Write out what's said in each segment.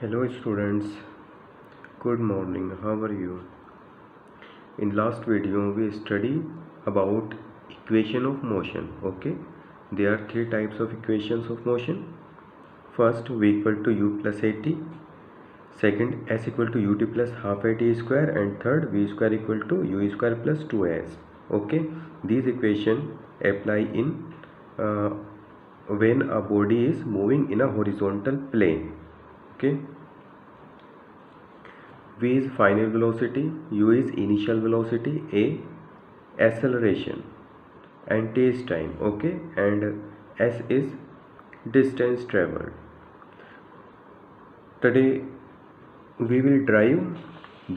Hello students, good morning, how are you? In last video we studied about equation of motion. Okay, there are three types of equations of motion. First, v equal to u plus at. Second, s equal to ut plus half at square. And third, v square equal to u square plus 2s. Okay, these equations apply in when a body is moving in a horizontal plane. Okay, v is final velocity, u is initial velocity, a acceleration, and t is time. Okay, and s is distance traveled. Today we will drive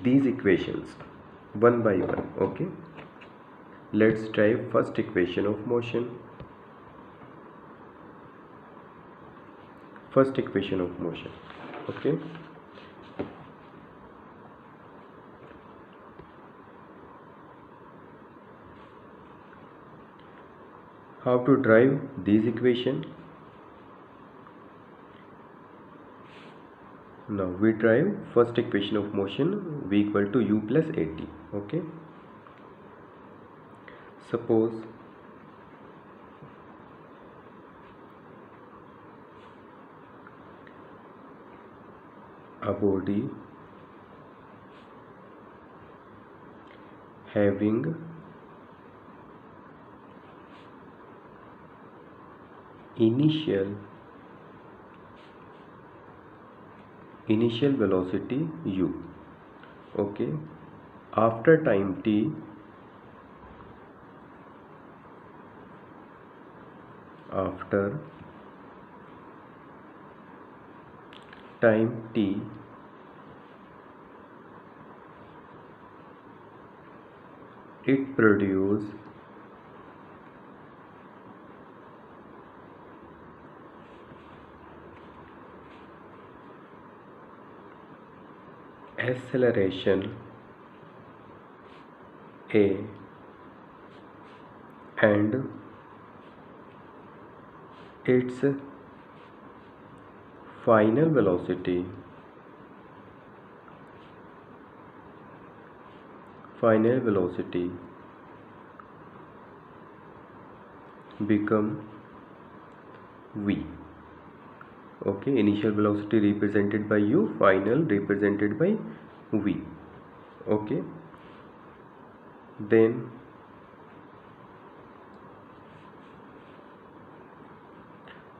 these equations one by one. Okay, let's drive first equation of motion. First equation of motion. Okay, how to drive these equation? Now we drive first equation of motion, v equal to u plus at. Okay, suppose a body having initial velocity u. Okay, after time t, it produces acceleration a and its final velocity become v. Okay, initial velocity represented by u, final represented by v. Okay, then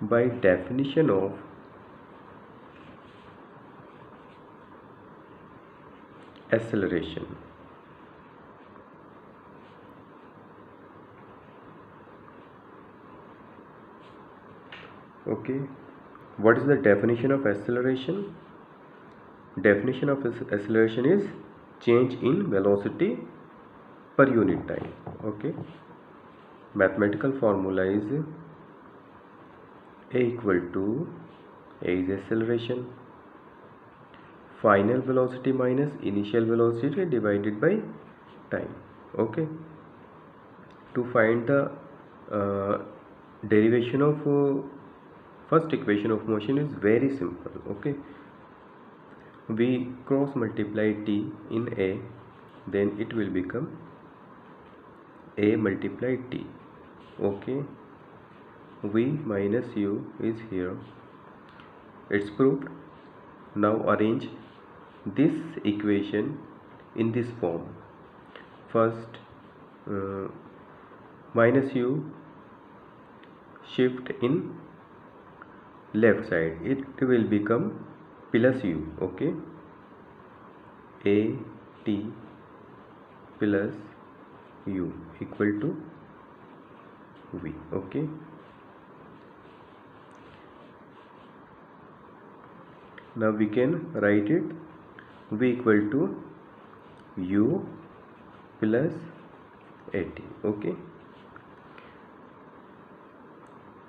by definition of acceleration, okay, what is the definition of acceleration? Definition of acceleration is change in velocity per unit time. Okay, mathematical formula is a equal to a is acceleration, final velocity minus initial velocity divided by time. Okay, to find the derivation of first equation of motion is very simple. Okay, we cross multiply t in a, then it will become a multiplied t. Okay, v minus u is here, it's proved. Now arrange this equation in this form. First, minus u shift in left side, it will become plus u. Okay, a t plus u equal to v. Okay, now we can write it v equal to u plus at. Okay,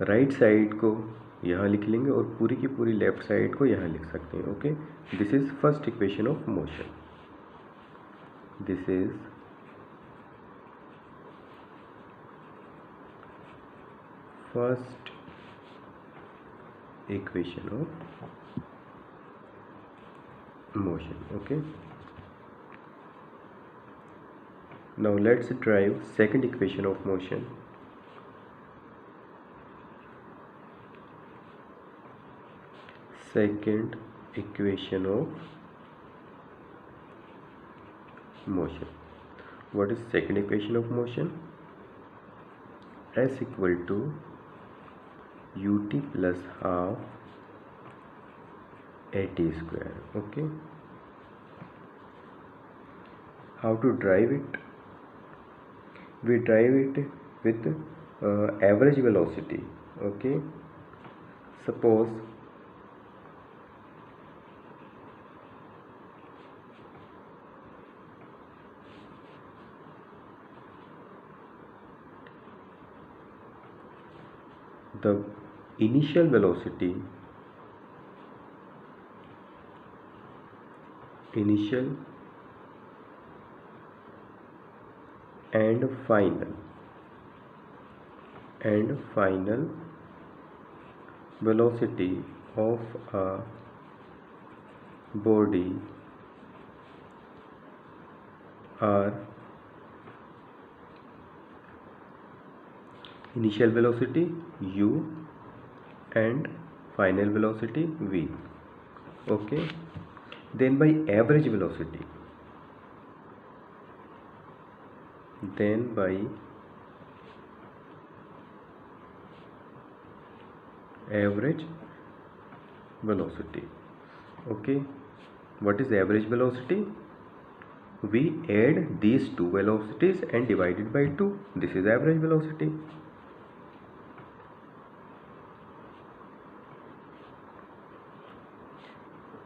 right side को यहाँ लिख लेंगे और पूरी की पूरी left side को यहाँ लिख सकते हैं. Okay, this is first equation of motion. This is first equation of motion. Okay, now let's derive second equation of motion. Second equation of motion. What is second equation of motion? S equal to ut plus half at square. Okay, how to derive it? We derive it with average velocity. Okay, suppose the initial velocity and final velocity of a body are initial velocity u and final velocity v. Okay, then by average velocity, Okay, what is average velocity? We add these two velocities and divide it by 2. This is average velocity.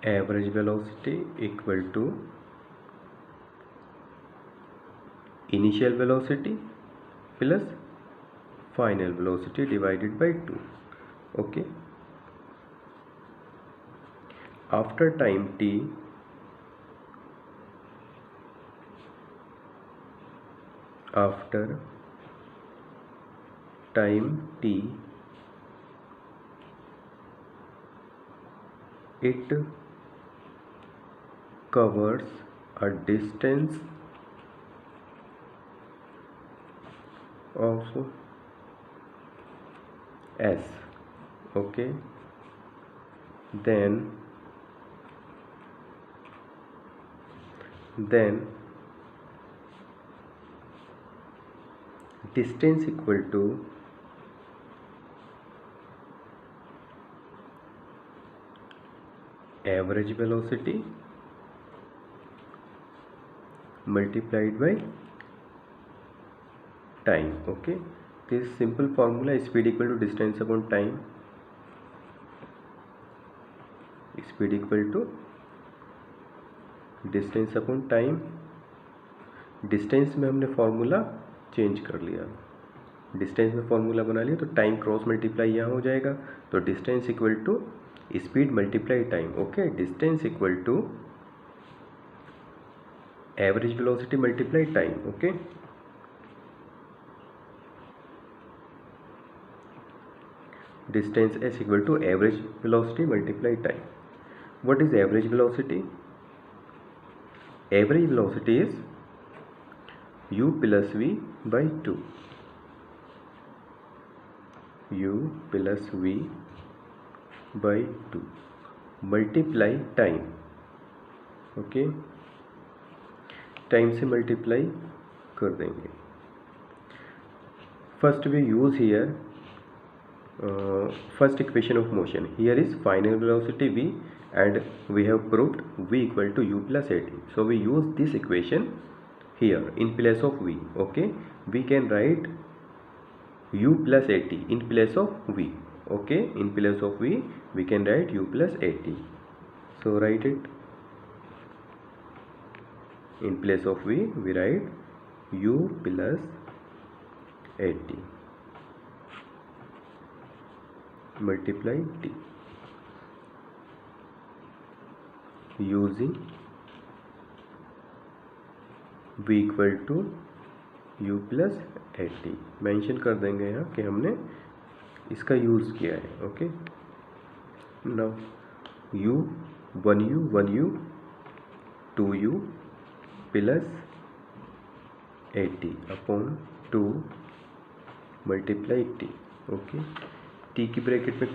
Average velocity equal to initial velocity plus final velocity divided by 2. Okay, after time t, it covers a distance of s. Okay, then distance equal to average velocity multiplied by time. Okay, this simple formula is speed equal to distance upon time. Speed equal to distance upon time. Distance में हमने formula change कर लिया, distance में formula बना लिया, तो time cross multiply यहाँ हो जाएगा, तो distance equal to speed multiply time. Okay, distance equal to average velocity multiply time. Okay, distance s equal to average velocity multiply time. What is average velocity? Average velocity is u plus v by 2. u plus v by 2 multiply time. Okay, time से multiply कर देंगे. First we use here first equation of motion. Here is final velocity v and we have proved v equal to u plus at. So we use this equation here in place of v. Okay, we can write u plus at in place of v. Okay, in place of v we can write u plus at. So write it. In place of v we write u plus at multiply t using v equal to u plus at. Mention कर देंगे यहाँ कि हमने इसका use किया है. Okay, now u 1u 2u plus AT upon 2 multiply T. Okay, T की bracket में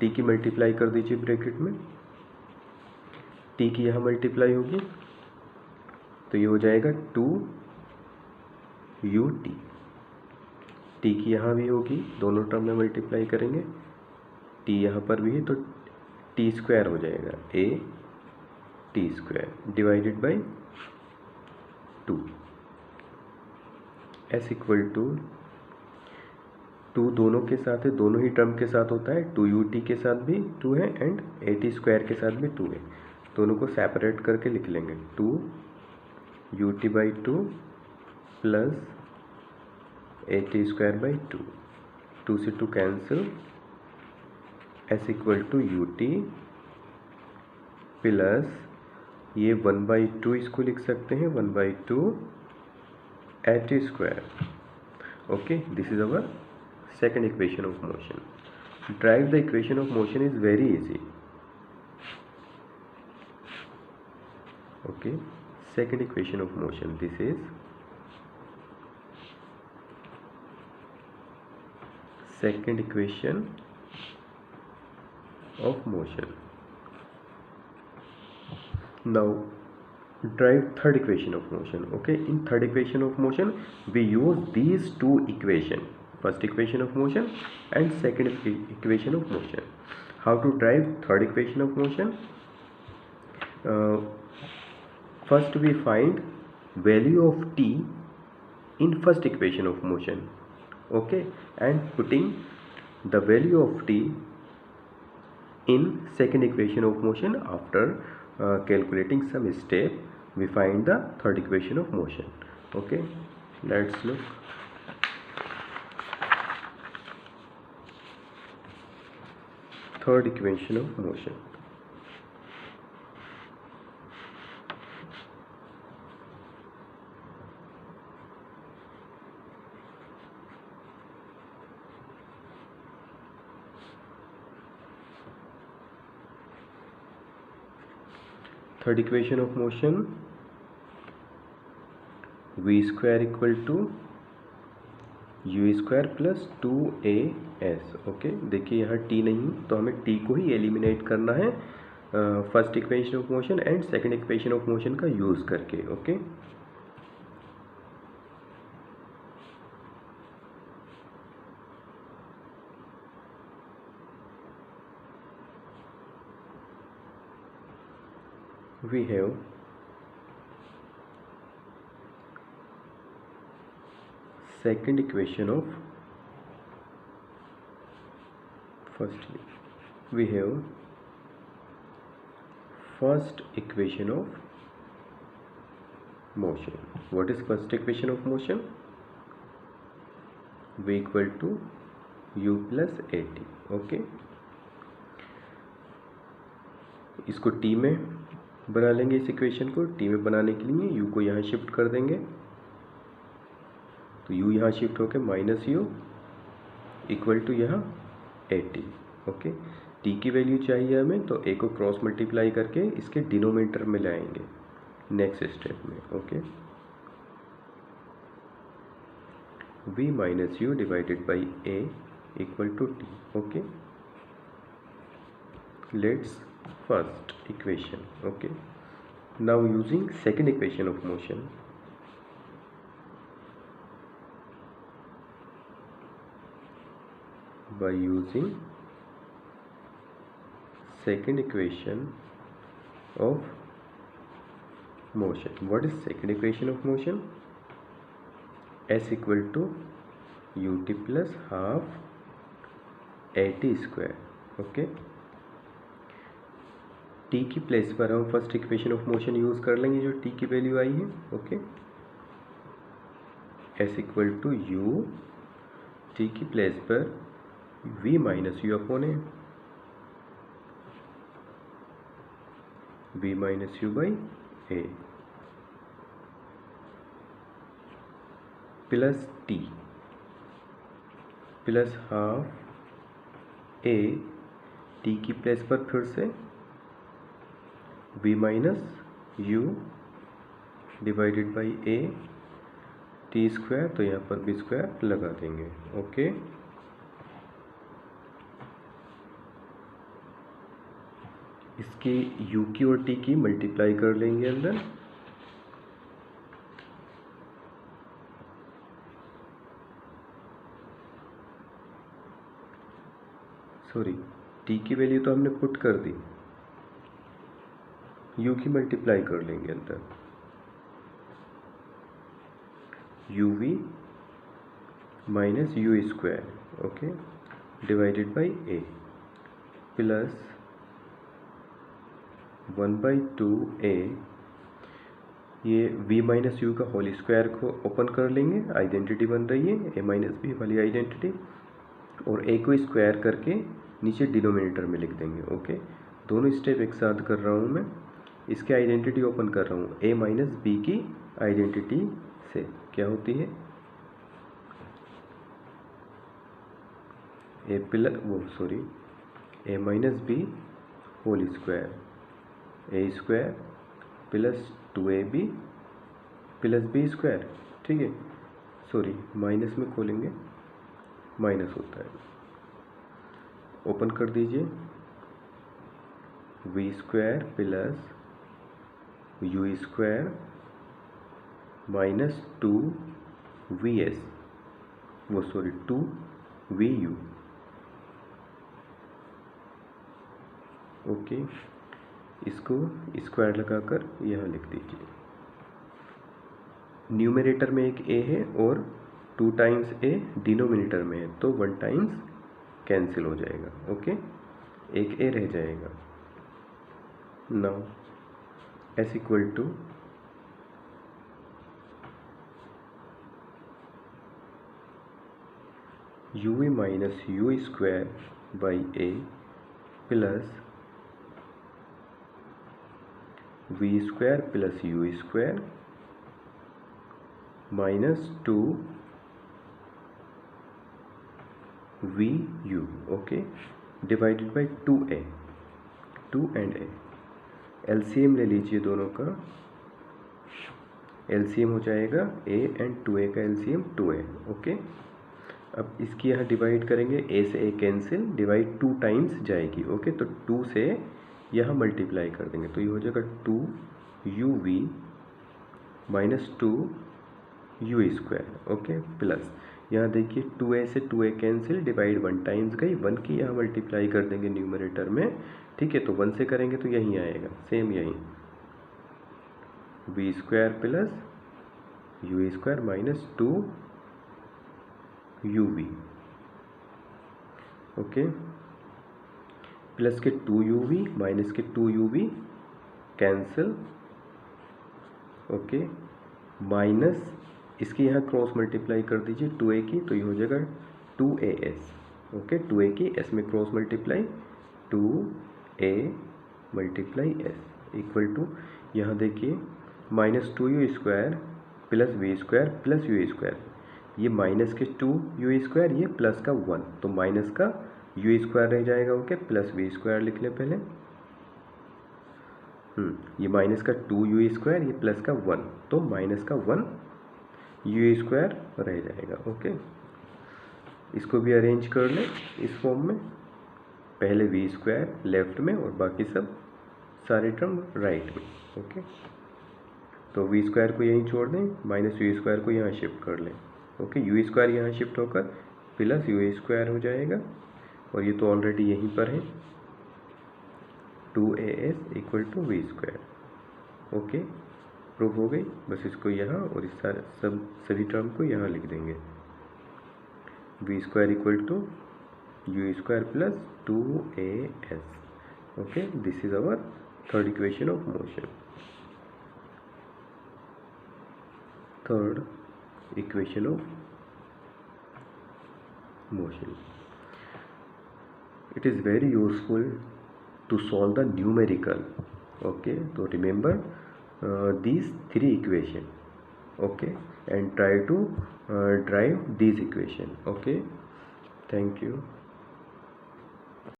टी की मल्टीप्लाई कर दीजिए ब्रैकेट में, टी की यहाँ मल्टीप्लाई होगी तो ये हो जाएगा 2ut। टी की यहाँ भी होगी, दोनों टर्म में मल्टीप्लाई करेंगे, टी यहाँ पर भी है तो टी स्क्वायर हो जाएगा, a t square divided by 2। S equal to 2 दोनों के साथ है, दोनों ही टर्म के साथ होता है, 2ut के साथ भी 2 है एंड AT स्क्वायर के साथ भी 2 है, दोनों को सेपरेट करके लिख लेंगे, 2ut by 2 plus AT square by 2, 2 से 2 cancel, s equal to ut plus ये 1/2 इसको लिख सकते हैं, 1/2 AT square. Okay, this is our second equation of motion. Drive the equation of motion is very easy. Okay, second equation of motion, this is second equation of motion. Now drive third equation of motion. Okay, in third equation of motion we use these two equations, first equation of motion and second equation of motion. How to drive third equation of motion? First we find value of t in first equation of motion, okay, and putting the value of t in second equation of motion. After calculating some step we find the third equation of motion. Okay, let's look. Third equation of motion. Third equation of motion, v square equal to u square plus 2as। Okay, देखिए यहाँ t नहीं तो हमें t को ही eliminate करना है first equation of motion and second equation of motion का use करके। Okay, we have second equation of, firstly we have first equation of motion. What is first equation of motion? v equal to u plus at। Okay, इसको t में बना लेंगे, इस equation को t में बनाने के लिए u को यहाँ शिफ्ट कर देंगे तो u यहाँ शिफ्ट होकर माइनस u इक्वल टू यहाँ AT। ओके, t की वैल्यू चाहिए हमें तो a को क्रॉस मल्टीप्लाई करके इसके डिनोमिनेटर में लाएंगे नेक्स्ट स्टेप में। Okay, v minus u divided by a equal to t। Okay, let's first equation. Okay, now using second equation of motion, by using second equation of motion. What is second equation of motion? s equal to ut plus half at square। Okay, t की place पर हम first equation of motion use कर लेंगे जो t की value आई है। Okay, s equal to u, t की प्लेस पर v minus u upon a, v minus u by a plus t plus half a, t की प्लेस पर फिर से v minus u divided by a t square, तो यहाँ पर b square लगा देंगे। ओके, इसकी u की और t की मल्टीप्लाई कर लेंगे अंदर, सॉरी t की वैल्यू तो हमने पुट कर दी, u की मल्टीप्लाई कर लेंगे अंदर, uv minus u square, okay, divided by a plus 1/2a, ये v माइनस यू का होल स्क्वायर को ओपन कर लेंगे, आइडेंटिटी बन रही है a माइनस बी वाली आइडेंटिटी, और a को स्क्वायर करके नीचे डिनोमिनेटर में लिख देंगे। ओके, दोनों स्टेप एक साथ कर रहा हूँ मैं, इसके आइडेंटिटी ओपन कर रहा हूँ, a माइनस बी की आइडेंटिटी से क्या होती है, a minus b whole square, a square plus 2ab plus b square, ठीक है, सॉरी माइनस में खोलेंगे, माइनस होता है, ओपन कर दीजिए, v square plus u square minus 2vs, 2vu, okay, इसको स्क्वायर लगाकर यहाँ लिख दीजिए। न्यूमरेटर में एक a है और 2 टाइम्स a डिनोमिनेटर में है, तो 1 टाइम्स कैंसिल हो जाएगा। ओके, एक a रह जाएगा। Now s equal to uv minus u square by a plus v square plus u square minus 2vu, okay, divided by 2a, 2 and a, LCM ले लीजिए दोनों का, एलसीएम हो जाएगा a एंड 2a का एलसीएम 2a। ओके, अब इसकी यहाँ डिवाइड करेंगे, a से a कैंसिल, डिवाइड 2 टाइम्स जाएगी। ओके, तो 2 से यहाँ मल्टीप्लाई कर देंगे, तो ये हो जाएगा 2uv minus 2u square, okay, plus यहाँ देखिए 2a से 2a कैंसिल, डिवाइड 1 टाइम्स गई, 1 की यहाँ मल्टीप्लाई कर देंगे न्यूमरेटर में, ठीक है, तो 1 से करेंगे तो यहीं आएगा, सेम यहीं, v square plus u square minus 2uv, okay, plus के 2uv माइनस के 2uv कैंसिल, ओके, माइनस इसकी यहाँ क्रॉस मल्टीप्लाई कर दीजिए 2a की, तो ये हो जाएगा 2as, ओके, 2a की s में cross multiply 2a multiply s equal to, यहाँ देखिए minus 2u square plus v square plus u square, ये माइनस के 2u स्क्वायर, ये प्लस का 1, तो माइनस का यू स्क्वायर रह जाएगा, ओके, प्लस v स्क्वायर लिख लें पहले, ये माइनस का 2u स्क्वायर, ये प्लस का 1, तो माइनस का 1 यू स्क्वायर रह जाएगा। ओके, इसको भी अरेंज कर लें इस फॉर्म में, पहले वी स्क्वायर लेफ्ट में और बाकी सब सारे टर्म राइट में। ओके, तो वी स्क्वायर को यहीं छोड़ दें, माइनस यू स्क्वायर को यहाँ शिफ्ट कर लें। ओके, यू स्क्वायर यहाँ शिफ्ट होकर प्लस यू स्क्वायर हो जाएगा, और ये तो ऑलरेडी यहीं पर है, 2as equal to v square. Okay, proof हो गई, बस इसको यहाँ और इस सारे सभी टर्म को यहाँ लिख देंगे, v square equal to u square plus 2as। Okay, this is our third equation of motion. Third equation of motion. It is very useful to solve the numerical. Okay, so remember these three equation, okay, and try to drive these equation. Okay, thank you.